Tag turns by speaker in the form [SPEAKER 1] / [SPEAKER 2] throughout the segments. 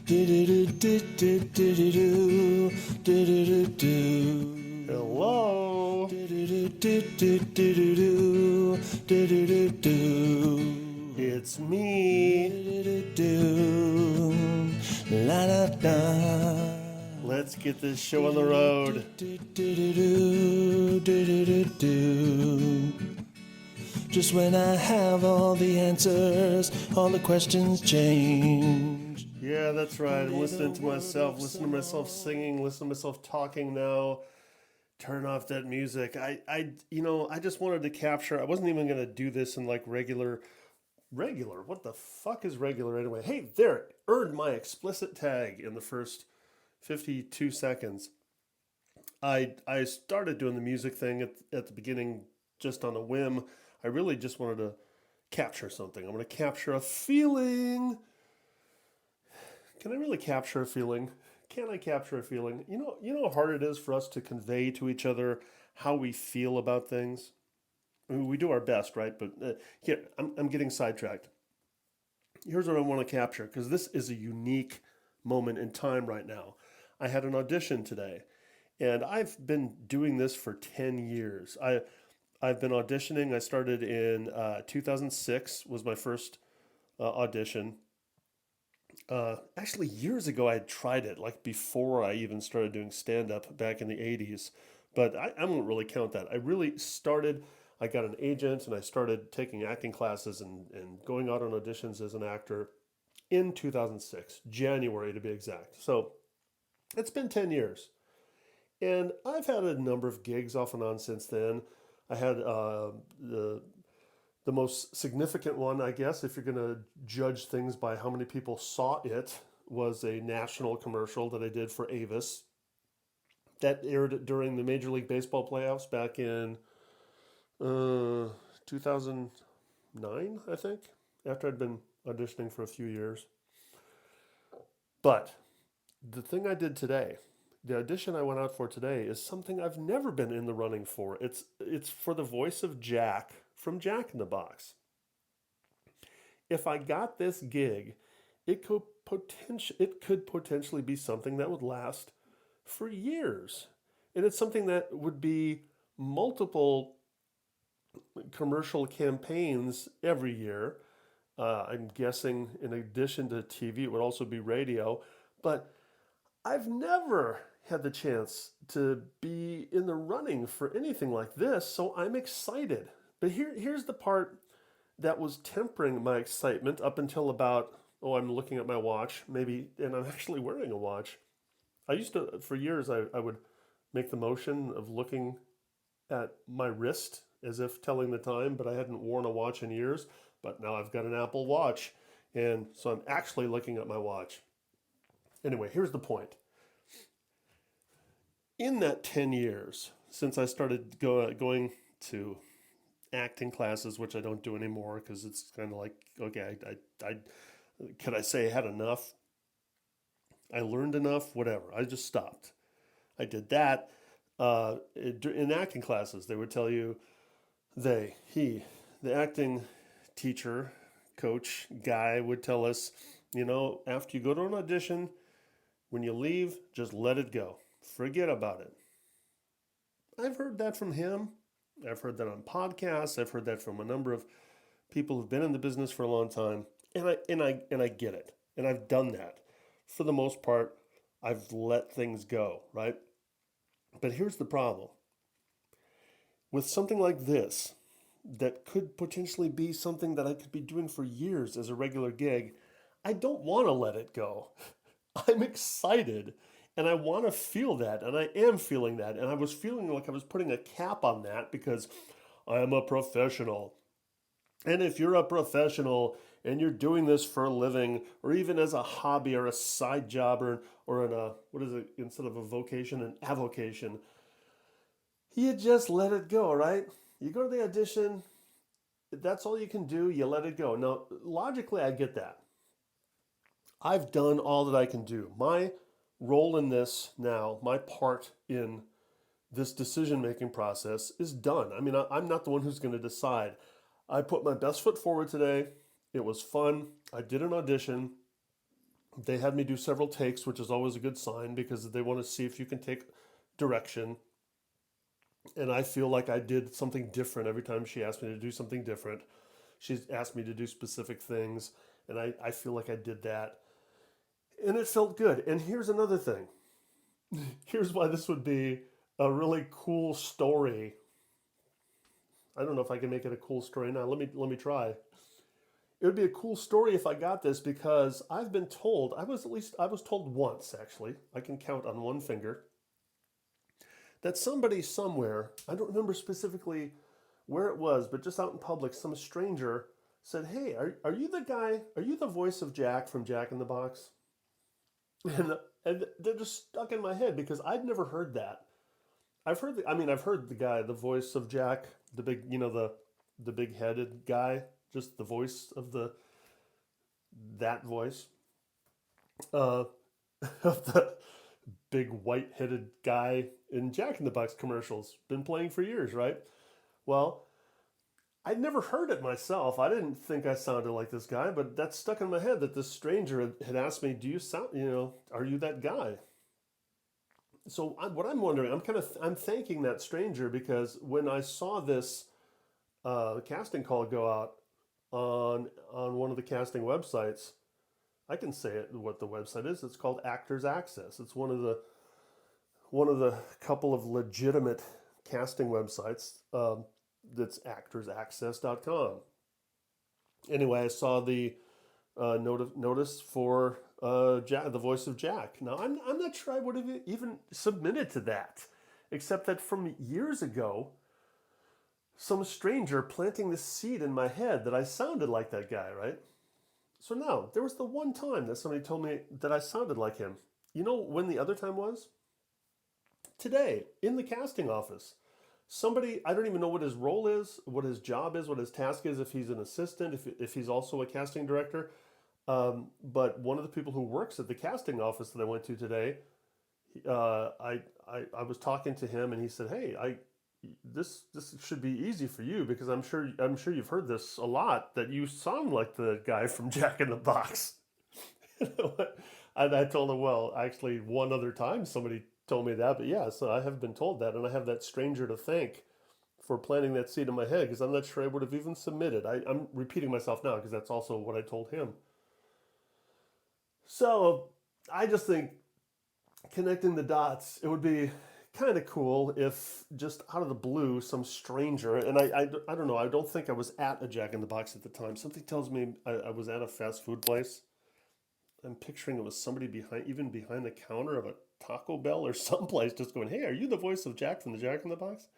[SPEAKER 1] Hello. It's me. Let's get this show on the road.
[SPEAKER 2] Just when I have all the answers, all the questions change.
[SPEAKER 1] Yeah, that's right. I'm listening to myself, listening to myself singing, listening to myself talking now. Turn off that music. I just wanted to capture. I wasn't even going to do this in like regular. What the fuck is regular anyway? Hey, there, earned my explicit tag in the first 52 seconds. I started doing the music thing at the beginning just on a whim. I really just wanted to capture something. I'm going to capture a feeling. Can I really capture a feeling? Can I capture a feeling? You know how hard it is for us to convey to each other how we feel about things? I mean, we do our best, right? But here, I'm getting sidetracked. Here's what I want to capture, because this is a unique moment in time right now. I had an audition today, and I've been doing this for 10 years. I've been auditioning. I started in 2006 was my first audition. Actually, years ago, I had tried it, like before I even started doing stand-up back in the 80s. But I won't really count that. I really started, I got an agent, and I started taking acting classes and going out on auditions as an actor in 2006, January to be exact. So it's been 10 years. And I've had a number of gigs off and on since then. I had the most significant one, I guess, if you're going to judge things by how many people saw it, was a national commercial that I did for Avis. That aired during the Major League Baseball playoffs back in 2009, I think, after I'd been auditioning for a few years. But the thing I did today, the audition I went out for today, is something I've never been in the running for. It's for the voice of Jack from Jack in the Box. If I got this gig, it could potentially be something that would last for years. And it's something that would be multiple commercial campaigns every year. I'm guessing in addition to TV, it would also be radio. But I've never had the chance to be in the running for anything like this, so I'm excited. But here's the part that was tempering my excitement up until about, I'm looking at my watch, maybe, and I'm actually wearing a watch. I used to, for years, I would make the motion of looking at my wrist as if telling the time, but I hadn't worn a watch in years. But now I've got an Apple Watch, and so I'm actually looking at my watch. Anyway, here's the point. In that 10 years, since I started going to acting classes, which I don't do anymore because it's kind of like, okay, I could I say I had enough? I learned enough, whatever. I just stopped. I did that. In acting classes, they would tell you, the acting teacher, coach, guy would tell us, after you go to an audition, when you leave, just let it go. Forget about it. I've heard that from him. I've heard that on podcasts. I've heard that from a number of people who've been in the business for a long time. And I get it. And I've done that. For the most part, I've let things go, right? But here's the problem. With something like this, that could potentially be something that I could be doing for years as a regular gig, I don't want to let it go. I'm excited and I want to feel that, and I am feeling that. And I was feeling like I was putting a cap on that because I am a professional. And if you're a professional and you're doing this for a living, or even as a hobby or a side job, or in a, what is it, instead of a vocation, an avocation, you just let it go, right? You go to the audition, that's all you can do, you let it go. Now, logically, I get that. I've done all that I can do. My role in this now, my part in this decision-making process is done. I mean, I'm not the one who's going to decide. I put my best foot forward today. It was fun. I did an audition. They had me do several takes, which is always a good sign because they want to see if you can take direction. And I feel like I did something different every time she asked me to do something different. She's asked me to do specific things, and I feel like I did that. And it felt good. And here's another thing. Here's why this would be a really cool story. I don't know if I can make it a cool story now. Let me try. It would be a cool story if I got this because I've been told, I was told once actually. I can count on one finger that somebody somewhere, I don't remember specifically where it was, but just out in public, some stranger said, "Hey, are you the guy? Are you the voice of Jack from Jack in the Box?" And, and they're just stuck in my head because I'd never heard that. I've heard the guy, the voice of Jack, the big, the big headed guy, just the voice of that voice, uh, of the big white headed guy in Jack in the Box commercials. Been playing for years, right? Well, I'd never heard it myself. I didn't think I sounded like this guy, but that stuck in my head that this stranger had asked me, "Do you sound, are you that guy?" So what I'm wondering, I'm thanking that stranger because when I saw this casting call go out on one of the casting websites, I can say it what the website is. It's called Actors Access. It's one of the couple of legitimate casting websites. That's actorsaccess.com. Anyway, I saw the notice for Jack, the voice of Jack. Now, I'm not sure I would have even submitted to that, except that from years ago, some stranger planting this seed in my head that I sounded like that guy, right? So now, there was the one time that somebody told me that I sounded like him. You know when the other time was? Today, in the casting office. Somebody, I don't even know what his role is, what his job is, what his task is, if he's an assistant, if he's also a casting director. But one of the people who works at the casting office that I went to today, I was talking to him and he said, "Hey, this should be easy for you because I'm sure you've heard this a lot that you sound like the guy from Jack in the Box." And I told him, well, actually, one other time somebody told me that, but yeah, so I have been told that, and I have that stranger to thank for planting that seed in my head because I'm not sure I would have even submitted. I'm repeating myself now because that's also what I told him. So I just think connecting the dots, it would be kind of cool if just out of the blue, some stranger, and I don't know, I don't think I was at a Jack in the Box at the time. Something tells me I was at a fast food place. I'm picturing it was somebody even behind the counter of a Taco Bell or someplace just going, "Hey, are you the voice of Jack from the Jack in the Box?"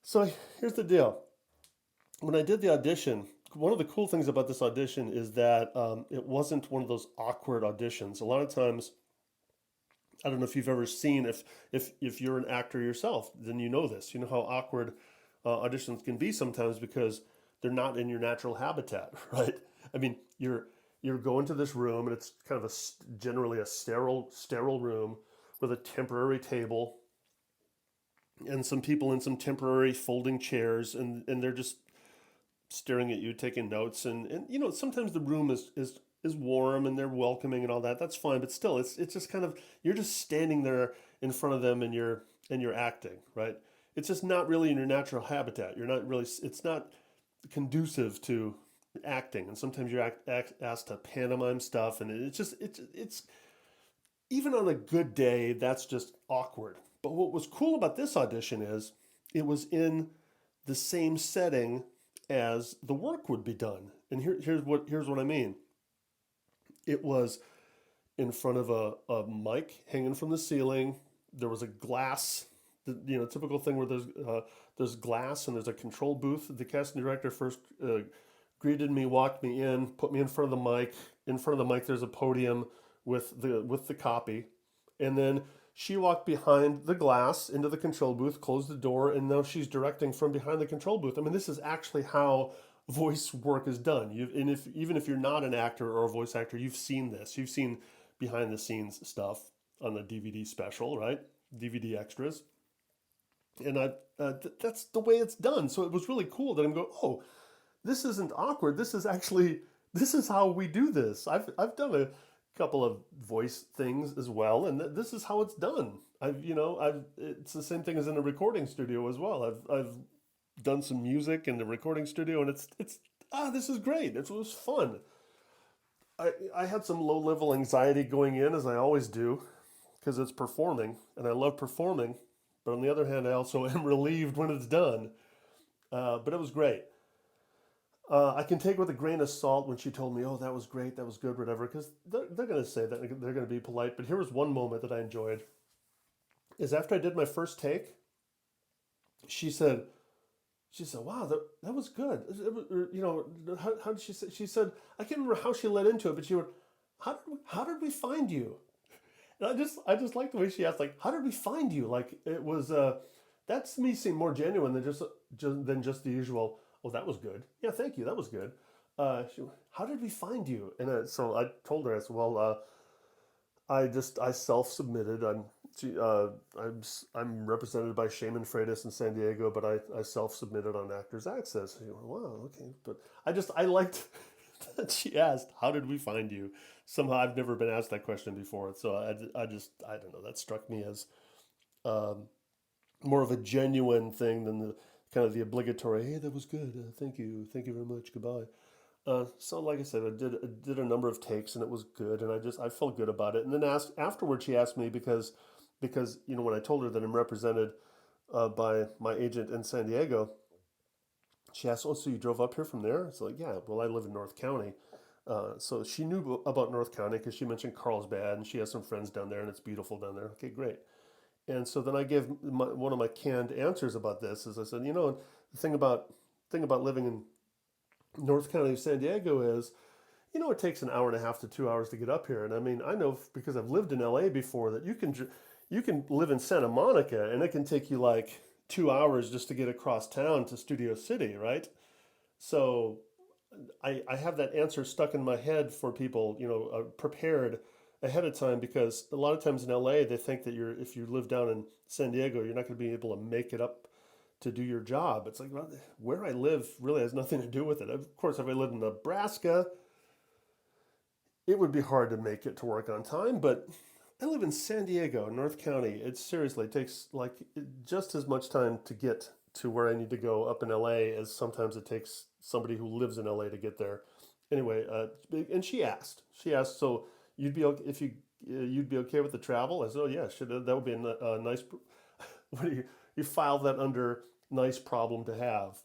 [SPEAKER 1] So here's the deal. When I did the audition, one of the cool things about this audition is that it wasn't one of those awkward auditions. A lot of times, I don't know if you've ever seen if you're an actor yourself, then you know this. You know how awkward auditions can be sometimes because they're not in your natural habitat, right? I mean, you're going to this room and it's kind of generally a sterile room with a temporary table and some people in some temporary folding chairs and they're just staring at you taking notes and sometimes the room is warm and they're welcoming and all that. That's fine, but still it's just kind of you're just standing there in front of them and you're acting, right? It's just not really in your natural habitat. You're not really it's not conducive to acting, and sometimes you're asked to pantomime stuff, and it's even on a good day that's just awkward. But what was cool about this audition is it was in the same setting as the work would be done, and here's what I mean. It was in front of a mic hanging from the ceiling. There was a glass, typical thing where there's glass and there's a control booth. The casting director first greeted me, walked me in, put me in front of the mic. In front of the mic, there's a podium with the copy, and then she walked behind the glass into the control booth, closed the door, and now she's directing from behind the control booth. I mean, this is actually how voice work is done. Even if you're not an actor or a voice actor, you've seen this. You've seen behind the scenes stuff on the DVD special, right? DVD extras, and that's the way it's done. So it was really cool that I'm going, oh, this isn't awkward. This is actually this is how we do this. I've done a couple of voice things as well, and this is how it's done. I've it's the same thing as in a recording studio as well. I've done some music in the recording studio, and it's this is great. It was fun. I had some low level anxiety going in, as I always do, because it's performing, and I love performing. But on the other hand, I also am relieved when it's done. But it was great. I can take with a grain of salt when she told me, "Oh, that was great, that was good, whatever," because they're going to say that they're going to be polite. But here was one moment that I enjoyed: is after I did my first take, she said, "Wow, that was good." How did she say? She said, I can't remember how she led into it, but she went, "How did we find you?" And I just like the way she asked, like, "How did we find you?" Like it was that's me seem more genuine than just the usual. "Oh, that was good. Yeah, thank you. That was good." How did we find you? And so I told her, I said, "Well, I self submitted. I'm represented by Shaman Freitas in San Diego, but I self submitted on Actors Access." And wow, okay. But I liked that she asked, "How did we find you?" Somehow I've never been asked that question before, so I don't know. That struck me as um, more of a genuine thing than the kind of the obligatory. "Hey, that was good. Thank you very much. Goodbye." So like I said, I did a number of takes and it was good, and I felt good about it. And then afterward, she asked me because when I told her that I'm represented by my agent in San Diego, she asked, "Oh, so you drove up here from there?" It's like, "Yeah, well, I live in North County." So she knew about North County because she mentioned Carlsbad, and she has some friends down there, and it's beautiful down there. Okay, great. And so then I gave one of my canned answers about this. Is I said, the thing about living in North County of San Diego is, it takes an hour and a half to 2 hours to get up here. And I mean, I know because I've lived in LA before that you can live in Santa Monica and it can take you like 2 hours just to get across town to Studio City, right? So I have that answer stuck in my head for people, prepared ahead of time, because a lot of times in LA they think that if you live down in San Diego, you're not going to be able to make it up to do your job. It's like, well, where I live really has nothing to do with it. Of course, if I lived in Nebraska, it would be hard to make it to work on time, but I live in San Diego, North County. It takes like just as much time to get to where I need to go up in LA as sometimes it takes somebody who lives in LA to get there. Anyway, and she asked, "So you'd be okay if you'd be okay with the travel?" I said, "Oh yeah, should that would be a nice." What do you file that under nice problem to have?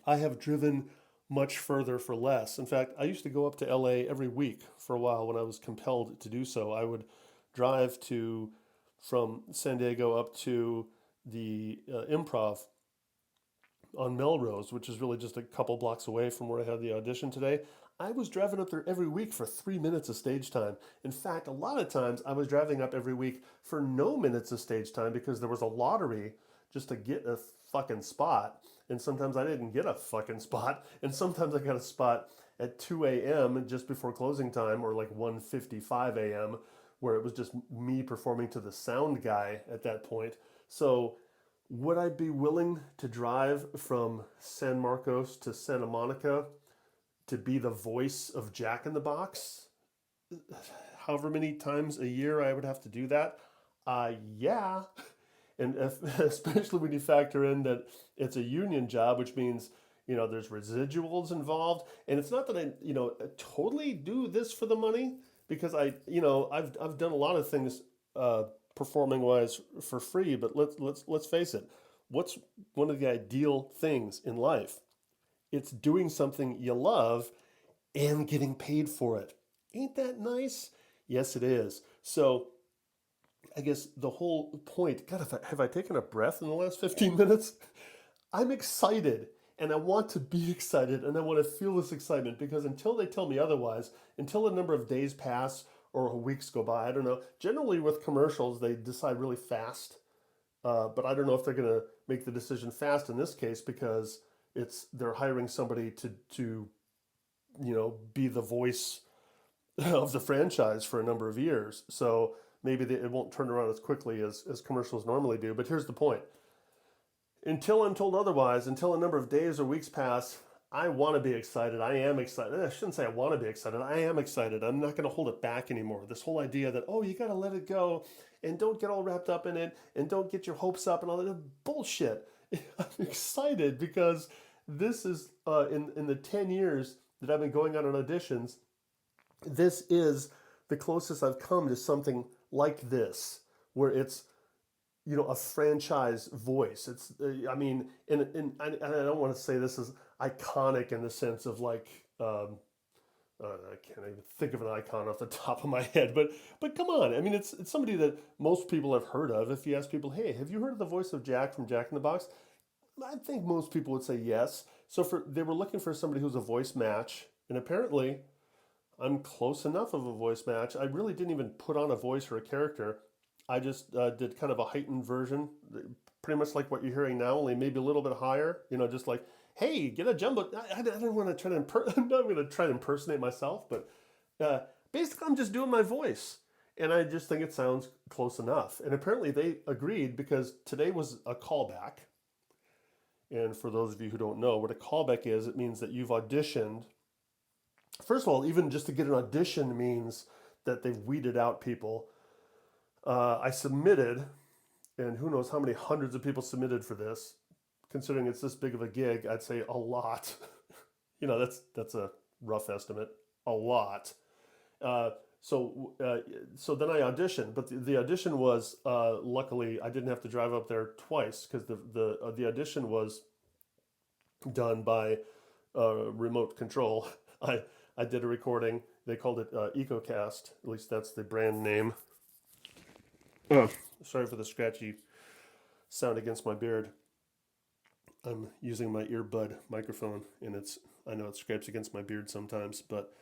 [SPEAKER 1] I have driven much further for less. In fact, I used to go up to LA every week for a while when I was compelled to do so. I would drive to from San Diego up to the Improv on Melrose, which is really just a couple blocks away from where I had the audition today. I was driving up there every week for 3 minutes of stage time. In fact, a lot of times I was driving up every week for no minutes of stage time because there was a lottery just to get a fucking spot. And sometimes I didn't get a fucking spot. And sometimes I got a spot at 2 a.m. just before closing time, or like 1:55 a.m., where it was just me performing to the sound guy at that point. So would I be willing to drive from San Marcos to Santa Monica to be the voice of Jack in the Box? However many times a year I would have to do that? Yeah. And especially when you factor in that it's a union job, which means, there's residuals involved. And it's not that I, totally do this for the money, because I've done a lot of things performing wise for free, but let's face it. What's one of the ideal things in life? It's doing something you love and getting paid for it. Ain't that nice? Yes, it is. So I guess the whole point, God, have I taken a breath in the last 15 minutes? I'm excited, and I want to be excited, and I want to feel this excitement, because until they tell me otherwise, until a number of days pass or weeks go by, I don't know. Generally, with commercials, they decide really fast, but I don't know if they're going to make the decision fast in this case, because they're hiring somebody to be the voice of the franchise for a number of years. So maybe it won't turn around as quickly as commercials normally do. But here's the point: until I'm told otherwise, until a number of days or weeks pass, I want to be excited. I am excited. I shouldn't say I want to be excited. I am excited. I'm not going to hold it back anymore. This whole idea that, oh, you got to let it go and don't get all wrapped up in it and don't get your hopes up and all that bullshit. I'm excited because this is in the 10 years that I've been going on auditions, this is the closest I've come to something like this, where it's, a franchise voice. It's, I mean, and I don't want to say this is iconic in the sense of like, I can't even think of an icon off the top of my head, but come on, I mean, it's somebody that most people have heard of. If you ask people, hey, have you heard of the voice of Jack from Jack in the Box? I think most people would say yes. So they were looking for somebody who's a voice match, and apparently I'm close enough of a voice match. I really didn't even put on a voice or a character. I just did kind of a heightened version, pretty much like what you're hearing now, only maybe a little bit higher. Just like, hey, get a jumbo. I don't want to try to I'm not going to try to impersonate myself, but basically I'm just doing my voice. And I just think it sounds close enough. And apparently they agreed because today was a callback. And for those of you who don't know what a callback is, it means that you've auditioned. First of all, even just to get an audition means that they've weeded out people. I submitted, and who knows how many hundreds of people submitted for this. Considering it's this big of a gig, I'd say a lot. That's a rough estimate. A lot. So then I auditioned, but the audition was luckily I didn't have to drive up there twice because the audition was done by remote control. I did a recording. They called it EcoCast. At least that's the brand name. Oh, sorry for the scratchy sound against my beard. I'm using my earbud microphone, and I know it scrapes against my beard sometimes, but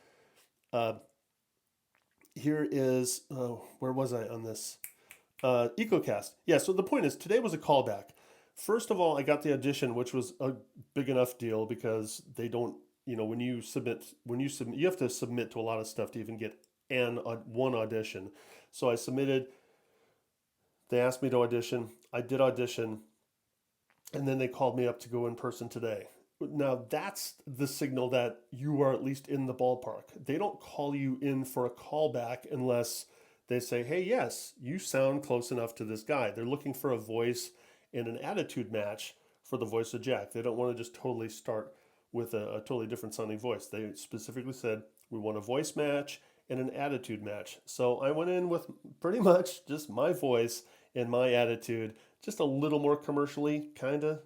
[SPEAKER 1] here is, where was I on this? EcoCast. Yeah, so the point is, today was a callback. First of all, I got the audition, which was a big enough deal because they don't, when you submit, you have to submit to a lot of stuff to even get one audition. So I submitted. They asked me to audition. I did audition, and then they called me up to go in person today. Now, that's the signal that you are at least in the ballpark. They don't call you in for a callback unless they say, hey, yes, you sound close enough to this guy. They're looking for a voice and an attitude match for the voice of Jack. They don't want to just totally start with a totally different sounding voice. They specifically said, we want a voice match and an attitude match. So I went in with pretty much just my voice and my attitude, just a little more commercially, kind of,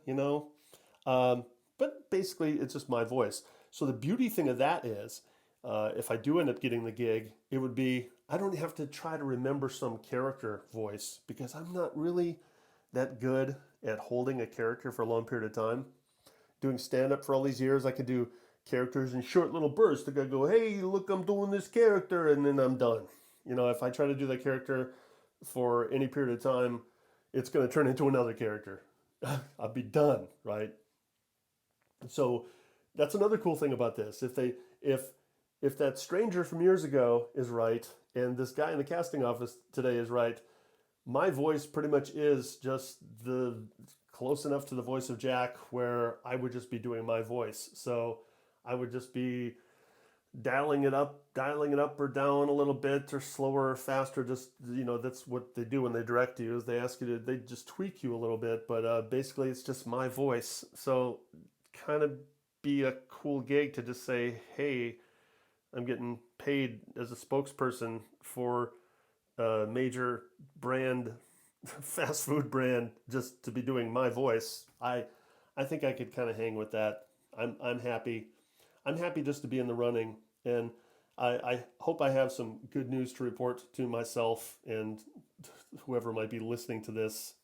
[SPEAKER 1] but basically it's just my voice. So the beauty thing of that is, if I do end up getting the gig, it would be, I don't have to try to remember some character voice because I'm not really that good at holding a character for a long period of time. Doing stand-up for all these years, I could do characters in short little bursts. I could go, hey, look, I'm doing this character, and then I'm done. If I try to do that character for any period of time, it's going to turn into another character. I'll be done, right? So that's another cool thing about this. If that stranger from years ago is right, and this guy in the casting office today is right, my voice pretty much is just the close enough to the voice of Jack where I would just be doing my voice. So I would just be dialing it up or down a little bit, or slower or faster. Just, that's what they do when they direct you, is they just tweak you a little bit. But basically it's just my voice. So kind of be a cool gig to just say, hey, I'm getting paid as a spokesperson for a major brand, fast food brand, just to be doing my voice. I think I could kind of hang with that. I'm happy. I'm happy just to be in the running, and I hope I have some good news to report to myself and whoever might be listening to this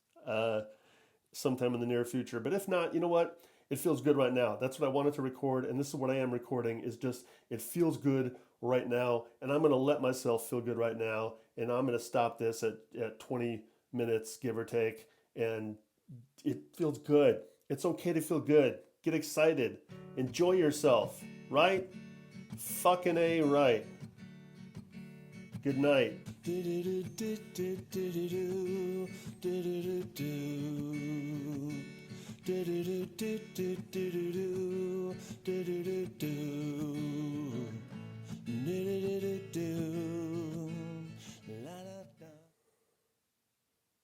[SPEAKER 1] sometime in the near future. But if not, you know what? It feels good right now. That's what I wanted to record, and this is what I am recording, is just, it feels good right now, and I'm going to let myself feel good right now, and I'm going to stop this at 20 minutes, give or take, and it feels good. It's okay to feel good. Get excited. Enjoy yourself, right? Fucking A right. Good night.